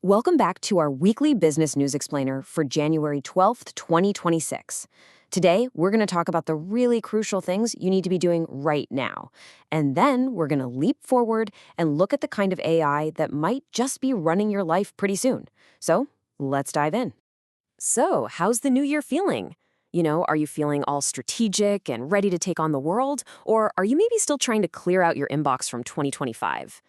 Welcome back to our weekly business news explainer for January 12th, 2026. Today, we're going to talk about the really crucial things you need to be doing right now. And then we're going to leap forward and look at the kind of AI that might just be running your life pretty soon. So, let's dive in. So, how's the new year feeling? Are you feeling all strategic and ready to take on the world? Or are you maybe still trying to clear out your inbox from 2025?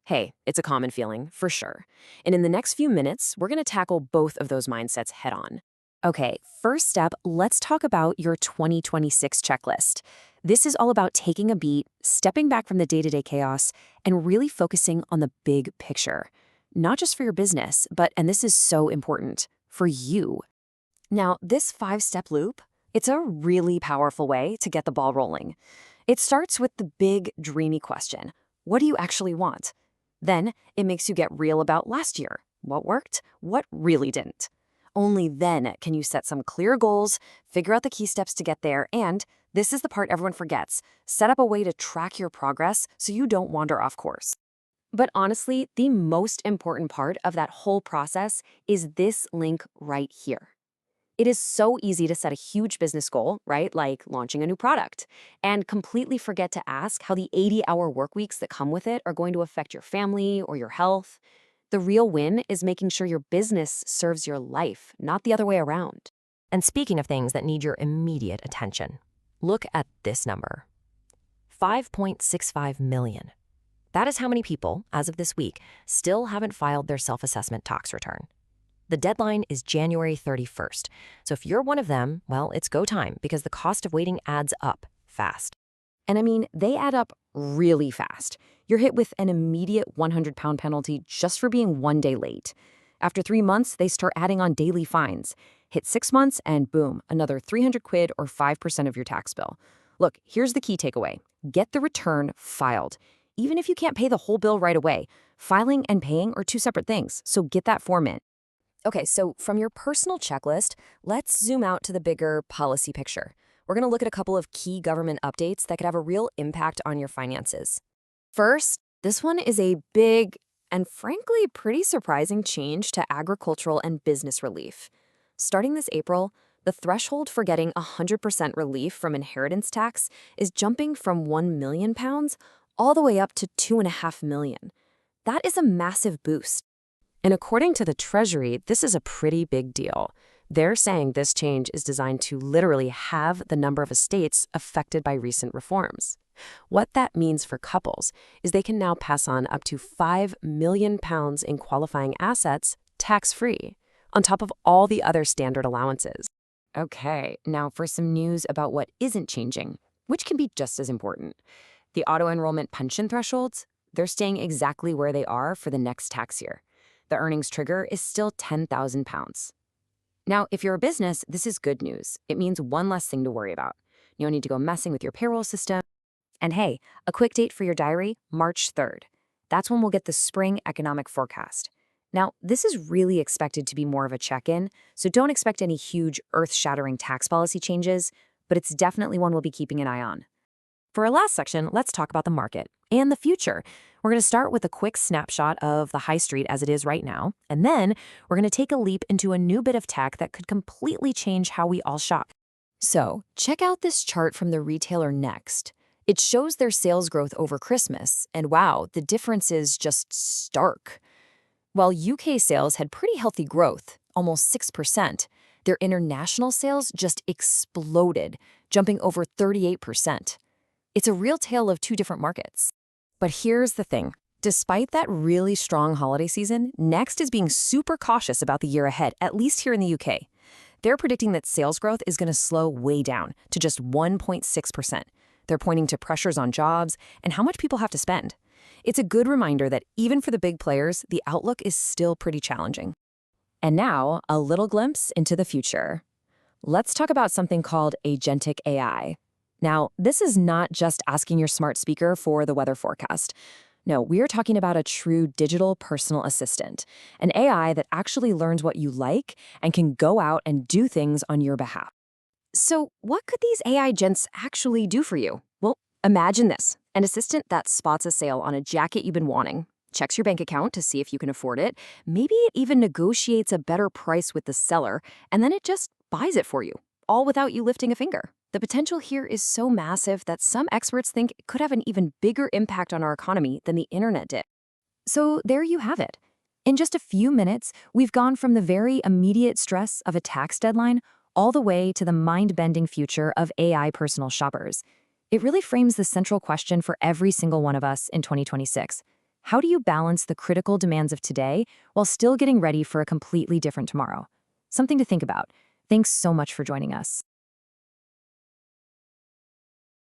Hey, it's a common feeling, for sure. And in the next few minutes, we're going to tackle both of those mindsets head on. Okay, first step, let's talk about your 2026 checklist. This is all about taking a beat, stepping back from the day-to-day chaos, and really focusing on the big picture. Not just for your business, but, and this is so important, for you. Now, this 5-step loop, it's a really powerful way to get the ball rolling. It starts with the big, dreamy question. What do you actually want? Then it makes you get real about last year. What worked? What really didn't? Only then can you set some clear goals, figure out the key steps to get there, and, this is the part everyone forgets, set up a way to track your progress so you don't wander off course. But honestly, the most important part of that whole process is this link right here. It is so easy to set a huge business goal, right, like launching a new product, and completely forget to ask how the 80-hour work weeks that come with it are going to affect your family or your health. The real win is making sure your business serves your life, not the other way around. And speaking of things that need your immediate attention, look at this number. 5.65 million. That is how many people, as of this week, still haven't filed their self-assessment tax return. The deadline is January 31st, so if you're one of them, well, it's go time because the cost of waiting adds up fast. And I mean, they add up really fast. You're hit with an immediate 100-pound penalty just for being one day late. After 3 months, they start adding on daily fines. Hit 6 months and boom, another 300 quid or 5% of your tax bill. Look, here's the key takeaway. Get the return filed. Even if you can't pay the whole bill right away, filing and paying are two separate things, so get that form in. Okay, so from your personal checklist, let's zoom out to the bigger policy picture. We're going to look at a couple of key government updates that could have a real impact on your finances. First, this one is a big and frankly pretty surprising change to agricultural and business relief. Starting this April, the threshold for getting 100% relief from inheritance tax is jumping from £1 million all the way up to $2.5 million. That is a massive boost. And according to the Treasury, this is a pretty big deal. They're saying this change is designed to literally halve the number of estates affected by recent reforms. What that means for couples is they can now pass on up to £5 million in qualifying assets tax-free, on top of all the other standard allowances. Okay, now for some news about what isn't changing, which can be just as important. The auto-enrollment pension thresholds, they're staying exactly where they are for the next tax year. The earnings trigger is still £10,000. Now, if you're a business, this is good news. It means one less thing to worry about. You don't need to go messing with your payroll system. And hey, a quick date for your diary, March 3rd. That's when we'll get the spring economic forecast. Now, this is really expected to be more of a check-in, so don't expect any huge, earth-shattering tax policy changes, but it's definitely one we'll be keeping an eye on. For our last section, let's talk about the market and the future. We're going to start with a quick snapshot of the high street as it is right now, and then we're going to take a leap into a new bit of tech that could completely change how we all shop. So, check out this chart from the retailer Next. It shows their sales growth over Christmas, and wow, the difference is just stark. While UK sales had pretty healthy growth, almost 6%, their international sales just exploded, jumping over 38%. It's a real tale of two different markets. But here's the thing. Despite that really strong holiday season, Next is being super cautious about the year ahead, at least here in the UK. They're predicting that sales growth is going to slow way down to just 1.6%. They're pointing to pressures on jobs and how much people have to spend. It's a good reminder that even for the big players, the outlook is still pretty challenging. And now, a little glimpse into the future. Let's talk about something called agentic AI. Now, this is not just asking your smart speaker for the weather forecast. No, we are talking about a true digital personal assistant, an AI that actually learns what you like and can go out and do things on your behalf. So what could these AI gents actually do for you? Well, imagine this, an assistant that spots a sale on a jacket you've been wanting. checks your bank account to see if you can afford it. Maybe it even negotiates a better price with the seller, and then it just buys it for you, all without you lifting a finger. The potential here is so massive that some experts think it could have an even bigger impact on our economy than the internet did. So there you have it. In just a few minutes, we've gone from the very immediate stress of a tax deadline all the way to the mind-bending future of AI personal shoppers. It really frames the central question for every single one of us in 2026. How do you balance the critical demands of today while still getting ready for a completely different tomorrow? Something to think about. Thanks so much for joining us.